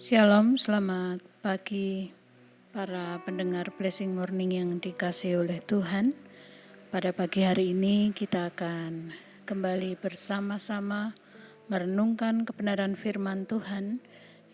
Shalom, selamat pagi para pendengar Blessing Morning yang dikasihi oleh Tuhan. Pada pagi hari ini kita akan kembali bersama-sama merenungkan kebenaran firman Tuhan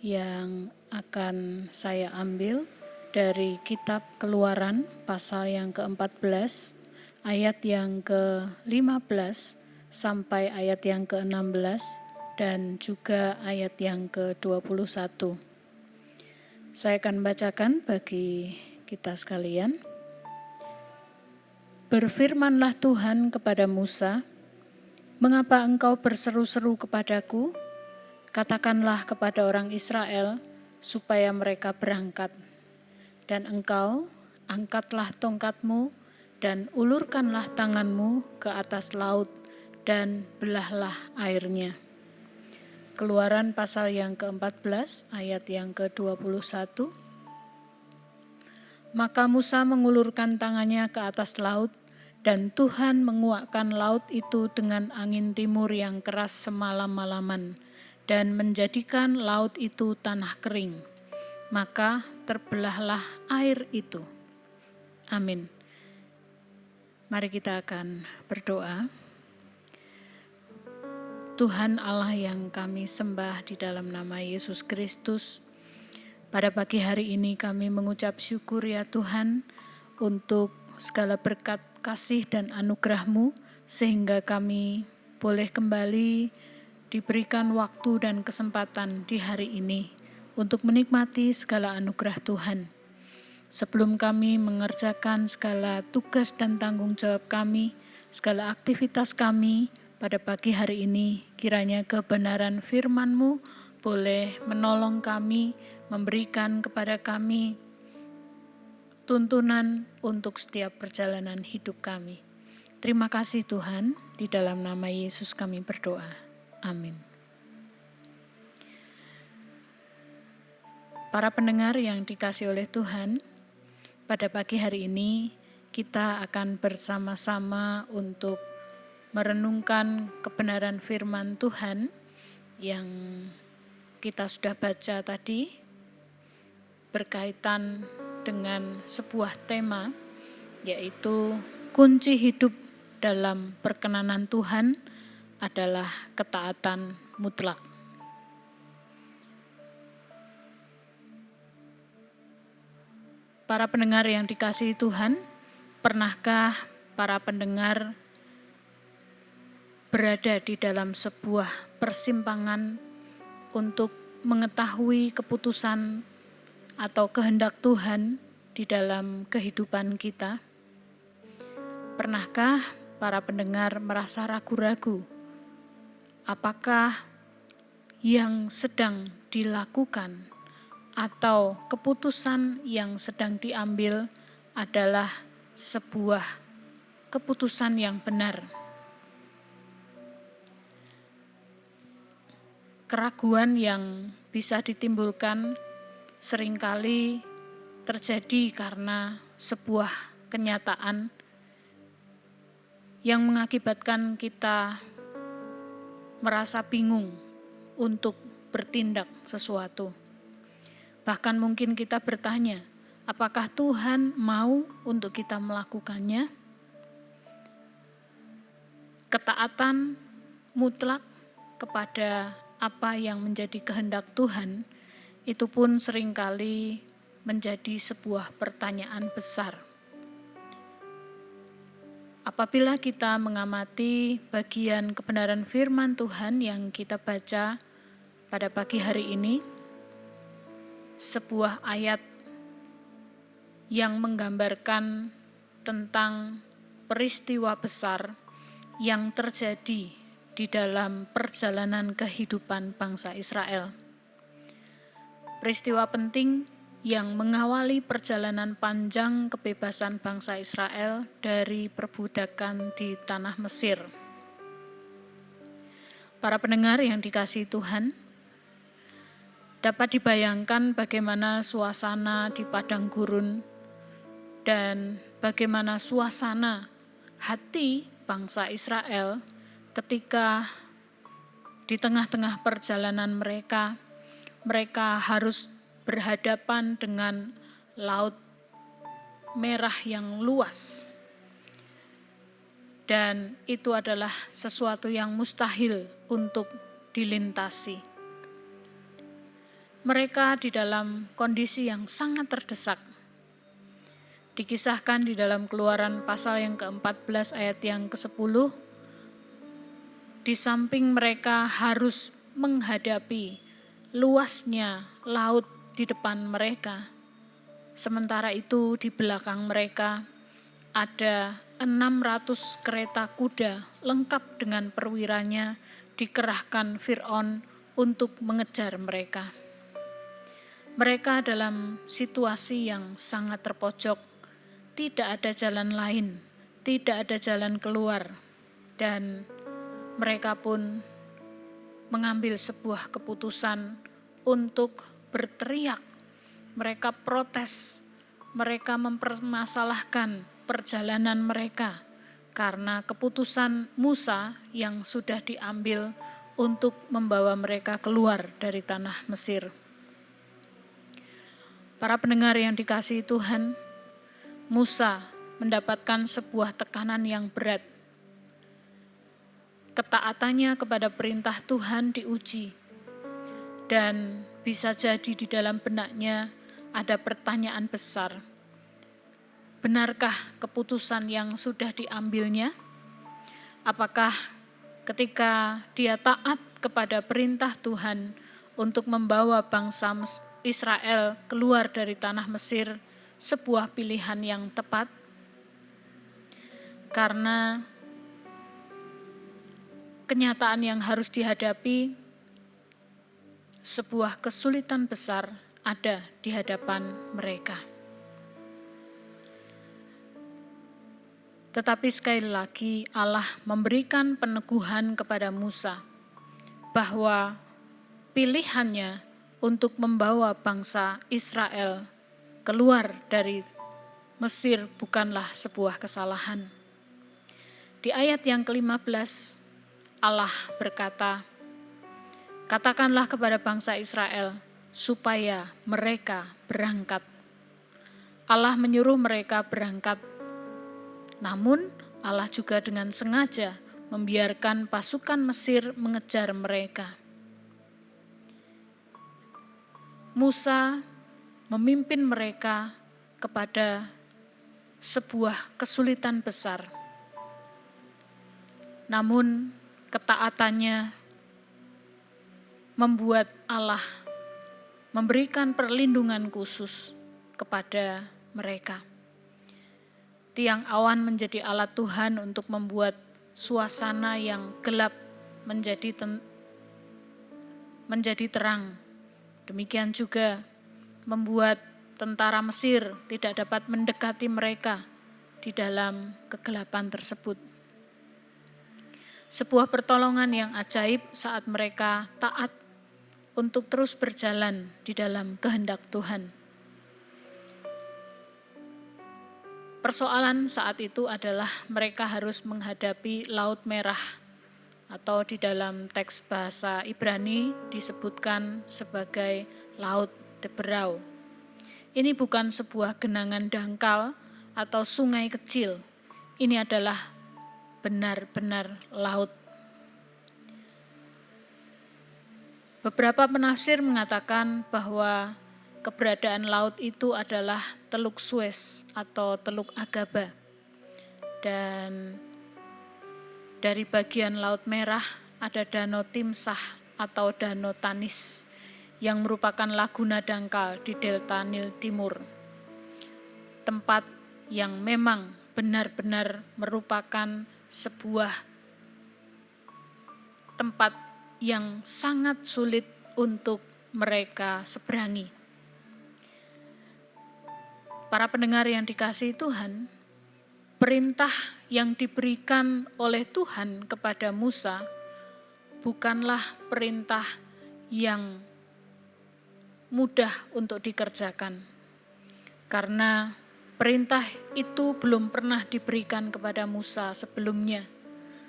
yang akan saya ambil dari kitab Keluaran pasal yang ke-14 ayat yang ke-15 sampai ayat yang ke-16 dan juga ayat yang ke-21. Saya akan bacakan bagi kita sekalian. Berfirmanlah Tuhan kepada Musa, "Mengapa engkau berseru-seru kepadaku? Katakanlah kepada orang Israel supaya mereka berangkat. Dan engkau angkatlah tongkatmu dan ulurkanlah tanganmu ke atas laut dan belahlah airnya." Keluaran pasal yang ke-14 ayat yang ke-21. Maka Musa mengulurkan tangannya ke atas laut, dan Tuhan menguakkan laut itu dengan angin timur yang keras semalam-malaman, dan menjadikan laut itu tanah kering. Maka terbelahlah air itu. Amin. Mari kita akan berdoa. Tuhan Allah yang kami sembah di dalam nama Yesus Kristus, pada pagi hari ini kami mengucap syukur ya Tuhan untuk segala berkat kasih dan anugerah-Mu sehingga kami boleh kembali diberikan waktu dan kesempatan di hari ini untuk menikmati segala anugerah Tuhan. Sebelum kami mengerjakan segala tugas dan tanggung jawab kami, segala aktivitas kami pada pagi hari ini, kiranya kebenaran firman-Mu boleh menolong kami, memberikan kepada kami tuntunan untuk setiap perjalanan hidup kami. Terima kasih Tuhan, di dalam nama Yesus kami berdoa. Amin. Para pendengar yang dikasihi oleh Tuhan, pada pagi hari ini kita akan bersama-sama untuk merenungkan kebenaran firman Tuhan yang kita sudah baca tadi berkaitan dengan sebuah tema, yaitu kunci hidup dalam perkenanan Tuhan adalah ketaatan mutlak. Para pendengar yang dikasihi Tuhan, pernahkah para pendengar berada di dalam sebuah persimpangan untuk mengetahui keputusan atau kehendak Tuhan di dalam kehidupan kita? Pernahkah para pendengar merasa ragu-ragu? Apakah yang sedang dilakukan atau keputusan yang sedang diambil adalah sebuah keputusan yang benar? Keraguan yang bisa ditimbulkan seringkali terjadi karena sebuah kenyataan yang mengakibatkan kita merasa bingung untuk bertindak sesuatu. Bahkan mungkin kita bertanya, apakah Tuhan mau untuk kita melakukannya? Ketaatan mutlak kepada apa yang menjadi kehendak Tuhan, itu pun seringkali menjadi sebuah pertanyaan besar. Apabila kita mengamati bagian kebenaran firman Tuhan yang kita baca pada pagi hari ini, sebuah ayat yang menggambarkan tentang peristiwa besar yang terjadi di dalam perjalanan kehidupan bangsa Israel. Peristiwa penting yang mengawali perjalanan panjang kebebasan bangsa Israel dari perbudakan di tanah Mesir. Para pendengar yang dikasihi Tuhan, dapat dibayangkan bagaimana suasana di padang gurun dan bagaimana suasana hati bangsa Israel ketika di tengah-tengah perjalanan mereka mereka harus berhadapan dengan laut merah yang luas. Dan itu adalah sesuatu yang mustahil untuk dilintasi. Mereka di dalam kondisi yang sangat terdesak. Dikisahkan di dalam Keluaran pasal yang ke-14 ayat yang ke-10, di samping mereka harus menghadapi luasnya laut di depan mereka, sementara itu di belakang mereka ada 600 kereta kuda lengkap dengan perwiranya dikerahkan Fir'aun untuk mengejar mereka. Mereka dalam situasi yang sangat terpojok, tidak ada jalan lain, tidak ada jalan keluar, dan mereka pun mengambil sebuah keputusan untuk berteriak. Mereka protes, mereka mempermasalahkan perjalanan mereka karena keputusan Musa yang sudah diambil untuk membawa mereka keluar dari tanah Mesir. Para pendengar yang dikasihi Tuhan, Musa mendapatkan sebuah tekanan yang berat. Ketaatannya kepada perintah Tuhan diuji, dan bisa jadi di dalam benaknya ada pertanyaan besar. Benarkah keputusan yang sudah diambilnya? Apakah ketika dia taat kepada perintah Tuhan untuk membawa bangsa Israel keluar dari tanah Mesir sebuah pilihan yang tepat? Karena kenyataan yang harus dihadapi, sebuah kesulitan besar ada di hadapan mereka. Tetapi sekali lagi Allah memberikan peneguhan kepada Musa bahwa pilihannya untuk membawa bangsa Israel keluar dari Mesir bukanlah sebuah kesalahan. Di ayat yang ke-15 Allah berkata, "Katakanlah kepada bangsa Israel supaya mereka berangkat." Allah menyuruh mereka berangkat. Namun Allah juga dengan sengaja membiarkan pasukan Mesir mengejar mereka. Musa memimpin mereka kepada sebuah kesulitan besar. Namun ketaatannya membuat Allah memberikan perlindungan khusus kepada mereka. Tiang awan menjadi alat Tuhan untuk membuat suasana yang gelap menjadi terang. Demikian juga membuat tentara Mesir tidak dapat mendekati mereka di dalam kegelapan tersebut. Sebuah pertolongan yang ajaib saat mereka taat untuk terus berjalan di dalam kehendak Tuhan. Persoalan saat itu adalah mereka harus menghadapi Laut Merah, atau di dalam teks bahasa Ibrani disebutkan sebagai Laut Deberau. Ini bukan sebuah genangan dangkal atau sungai kecil. Ini adalah benar-benar laut. Beberapa penafsir mengatakan bahwa keberadaan laut itu adalah Teluk Suez atau Teluk Agaba. Dan dari bagian Laut Merah ada Danau Timsah atau Danau Tanis yang merupakan laguna dangkal di delta Nil Timur. Tempat yang memang benar-benar merupakan sebuah tempat yang sangat sulit untuk mereka seberangi. Para pendengar yang dikasihi Tuhan, perintah yang diberikan oleh Tuhan kepada Musa bukanlah perintah yang mudah untuk dikerjakan. Karena perintah itu belum pernah diberikan kepada Musa sebelumnya.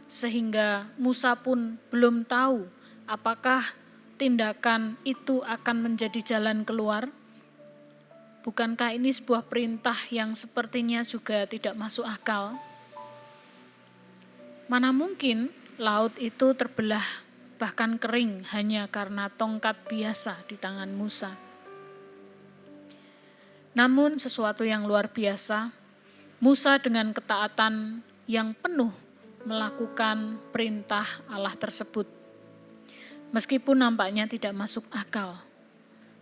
Sehingga Musa pun belum tahu apakah tindakan itu akan menjadi jalan keluar? Bukankah ini sebuah perintah yang sepertinya juga tidak masuk akal? Mana mungkin laut itu terbelah bahkan kering hanya karena tongkat biasa di tangan Musa. Namun sesuatu yang luar biasa, Musa dengan ketaatan yang penuh melakukan perintah Allah tersebut. Meskipun nampaknya tidak masuk akal,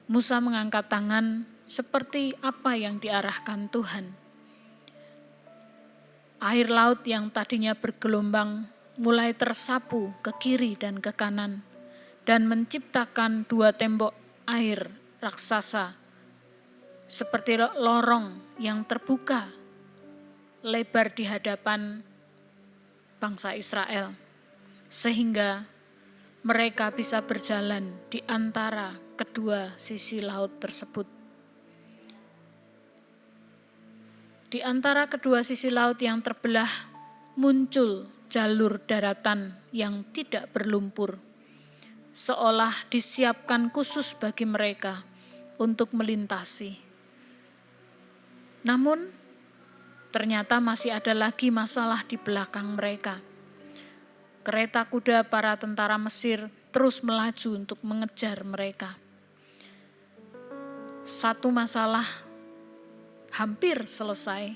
Musa mengangkat tangan seperti apa yang diarahkan Tuhan. Air laut yang tadinya bergelombang mulai tersapu ke kiri dan ke kanan dan menciptakan dua tembok air raksasa seperti lorong yang terbuka lebar di hadapan bangsa Israel, sehingga mereka bisa berjalan di antara kedua sisi laut tersebut. Di antara kedua sisi laut yang terbelah muncul jalur daratan yang tidak berlumpur, seolah disiapkan khusus bagi mereka untuk melintasi. Namun, ternyata masih ada lagi masalah di belakang mereka. Kereta kuda para tentara Mesir terus melaju untuk mengejar mereka. Satu masalah hampir selesai,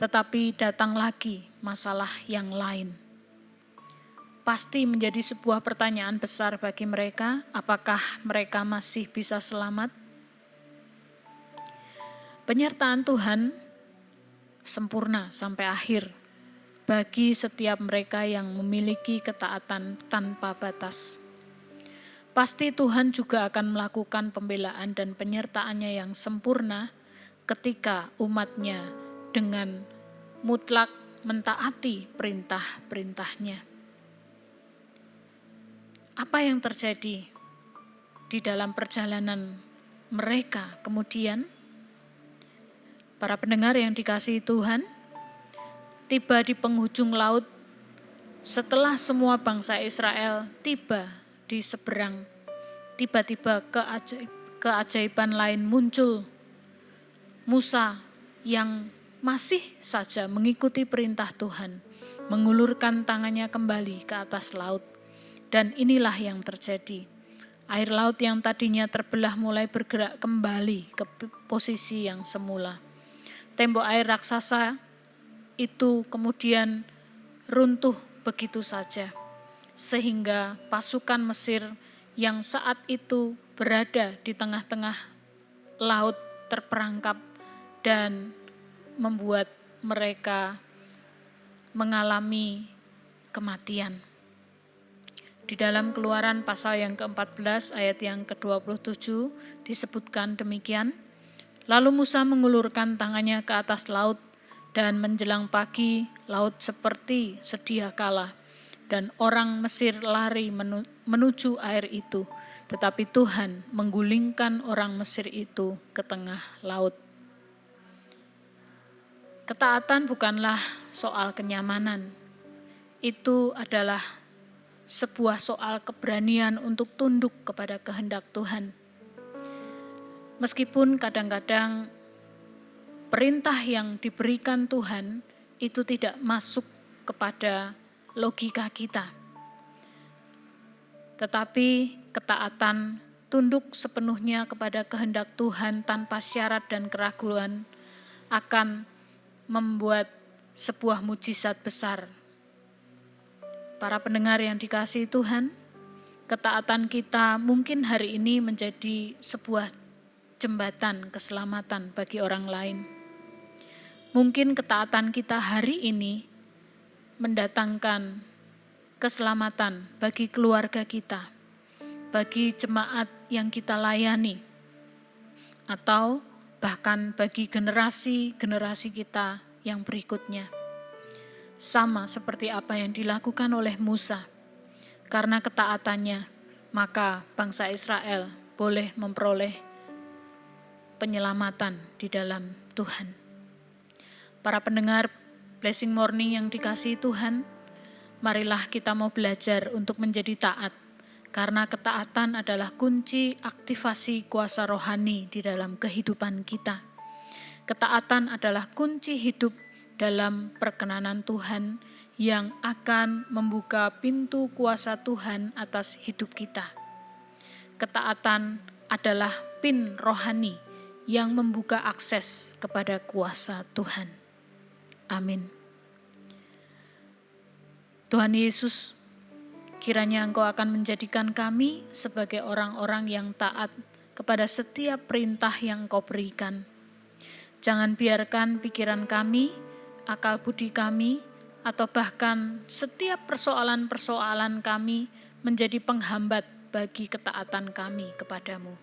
tetapi datang lagi masalah yang lain. Pasti menjadi sebuah pertanyaan besar bagi mereka, apakah mereka masih bisa selamat? Penyertaan Tuhan sempurna sampai akhir bagi setiap mereka yang memiliki ketaatan tanpa batas. Pasti Tuhan juga akan melakukan pembelaan dan penyertaannya yang sempurna ketika umatnya dengan mutlak mentaati perintah-perintahnya. Apa yang terjadi di dalam perjalanan mereka kemudian? Para pendengar yang dikasihi Tuhan, tiba di penghujung laut setelah semua bangsa Israel tiba di seberang, tiba-tiba keajaiban lain muncul. Musa yang masih saja mengikuti perintah Tuhan, mengulurkan tangannya kembali ke atas laut. Dan inilah yang terjadi. Air laut yang tadinya terbelah mulai bergerak kembali ke posisi yang semula. Tembok air raksasa itu kemudian runtuh begitu saja, sehingga pasukan Mesir yang saat itu berada di tengah-tengah laut terperangkap dan membuat mereka mengalami kematian. Di dalam Keluaran pasal yang ke-14 ayat yang ke-27 disebutkan demikian. Lalu Musa mengulurkan tangannya ke atas laut, dan menjelang pagi laut seperti sedia kala, dan orang Mesir lari menuju air itu, tetapi Tuhan menggulingkan orang Mesir itu ke tengah laut. Ketaatan bukanlah soal kenyamanan, itu adalah sebuah soal keberanian untuk tunduk kepada kehendak Tuhan. Meskipun kadang-kadang perintah yang diberikan Tuhan itu tidak masuk kepada logika kita. Tetapi ketaatan tunduk sepenuhnya kepada kehendak Tuhan tanpa syarat dan keraguan akan membuat sebuah mujizat besar. Para pendengar yang dikasihi Tuhan, ketaatan kita mungkin hari ini menjadi sebuah jembatan keselamatan bagi orang lain. Mungkin ketaatan kita hari ini mendatangkan keselamatan bagi keluarga kita, bagi jemaat yang kita layani, atau bahkan bagi generasi-generasi kita yang berikutnya. Sama seperti apa yang dilakukan oleh Musa. Karena ketaatannya, maka bangsa Israel boleh memperoleh penyelamatan di dalam Tuhan. Para pendengar Blessing Morning yang dikasihi Tuhan, marilah kita mau belajar untuk menjadi taat Karena ketaatan adalah kunci aktivasi kuasa rohani di dalam kehidupan kita. Ketaatan adalah kunci hidup dalam perkenanan Tuhan yang akan membuka pintu kuasa Tuhan atas hidup kita. Ketaatan adalah pin rohani yang membuka akses kepada kuasa Tuhan. Amin. Tuhan Yesus, kiranya Engkau akan menjadikan kami sebagai orang-orang yang taat kepada setiap perintah yang Engkau berikan. Jangan biarkan pikiran kami, akal budi kami, atau bahkan setiap persoalan-persoalan kami menjadi penghambat bagi ketaatan kami kepadamu.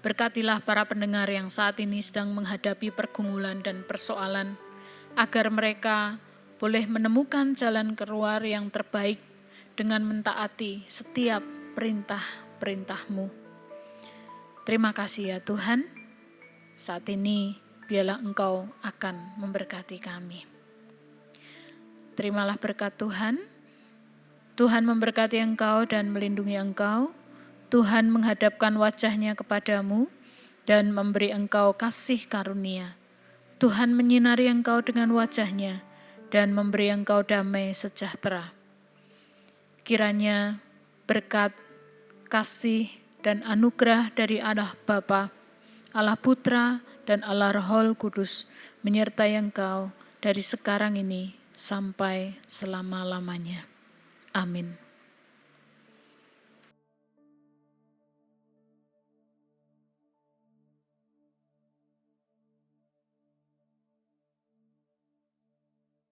Berkatilah para pendengar yang saat ini sedang menghadapi pergumulan dan persoalan, agar mereka boleh menemukan jalan keluar yang terbaik dengan mentaati setiap perintah-perintah-Mu. Terima kasih ya Tuhan. Saat ini biarlah Engkau akan memberkati kami. Terimalah berkat Tuhan. Tuhan memberkati engkau dan melindungi engkau. Tuhan menghadapkan wajah-Nya kepadamu dan memberi engkau kasih karunia. Tuhan menyinari engkau dengan wajah-Nya dan memberi engkau damai sejahtera. Kiranya berkat, kasih, dan anugerah dari Allah Bapa, Allah Putra, dan Allah Roh Kudus menyertai engkau dari sekarang ini sampai selama-lamanya. Amin.